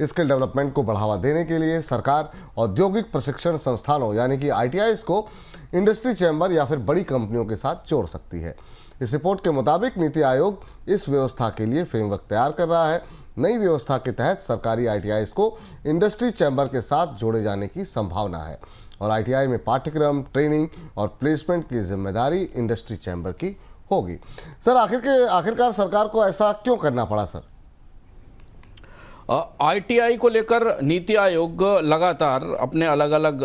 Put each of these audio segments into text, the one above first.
Skill development को बढ़ावा देने के लिए सरकार औद्योगिक प्रशिक्षण संस्थानों यानी कि ITIs को इंडस्ट्री चैम्बर या फिर बड़ी कंपनियों के साथ जोड़ सकती है। इस रिपोर्ट के मुताबिक नीति आयोग इस व्यवस्था के लिए फ्रेमवर्क तैयार कर रहा है। नई व्यवस्था के तहत सरकारी ITIs को इंडस्ट्री चैम्बर के साथ जोड़े जाने की संभावना है और ITI में पाठ्यक्रम, ट्रेनिंग और प्लेसमेंट की जिम्मेदारी इंडस्ट्री चैम्बर की होगी। सर, आखिरकार सरकार को ऐसा क्यों करना पड़ा सर? ITI को लेकर नीति आयोग लगातार अपने अलग अलग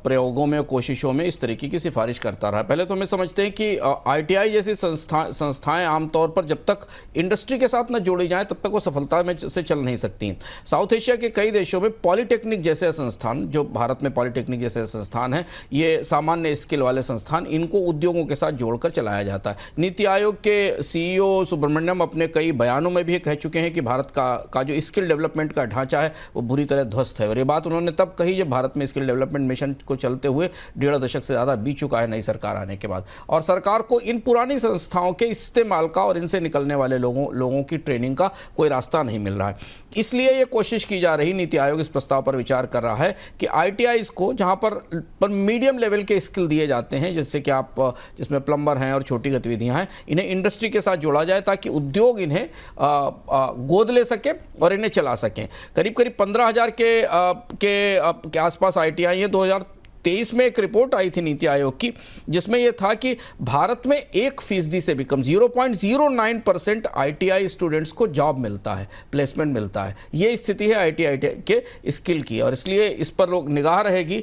प्रयोगों में, कोशिशों में इस तरीके की सिफारिश करता रहा है। पहले तो हमें समझते हैं कि ITI जैसी संस्थाएं आमतौर पर जब तक इंडस्ट्री के साथ न जोड़ी जाएं तब तक वो सफलता में से चल नहीं सकती। साउथ एशिया के कई देशों में पॉलिटेक्निक जैसे संस्थान, जो भारत में पॉलिटेक्निक जैसे संस्थान हैं, ये सामान्य स्किल वाले संस्थान, इनको उद्योगों के साथ जोड़कर चलाया जाता है। नीति आयोग के CEO सुब्रमण्यम अपने कई बयानों में भी कह चुके हैं कि भारत का जो स्किल डेवलपमेंट का ढांचा है वो बुरी तरह ध्वस्त है। और ये बात उन्होंने तब कही जब भारत में स्किल डेवलपमेंट मिशन को चलते हुए 1.5 दशक से ज़्यादा बीत चुका है नई सरकार आने के बाद, और सरकार को इन पुरानी संस्थाओं के इस्तेमाल का और इनसे निकलने वाले लोगों की ट्रेनिंग का कोई रास्ता नहीं मिल रहा है। इसलिए ये कोशिश की जा रही, नीति आयोग इस प्रस्ताव पर विचार कर रहा है कि ITIs को जहाँ पर मीडियम लेवल के स्किल दिए जाते हैं, जिससे कि आप जिसमें प्लम्बर हैं और छोटी गतिविधियाँ हैं, इन्हें इंडस्ट्री के साथ जोड़ा जाए ताकि उद्योग इन्हें गोद ले सके और इन्हें चला सकें। करीब 15,000 के आसपास ITI है। 2023 में एक रिपोर्ट आई थी नीति आयोग की जिसमें यह था कि भारत में 1% से भी कम 0.09% ITI स्टूडेंट्स को जॉब मिलता है, प्लेसमेंट मिलता है। ये स्थिति है ITI के स्किल की, और इसलिए इस पर लोग निगाह रहेगी।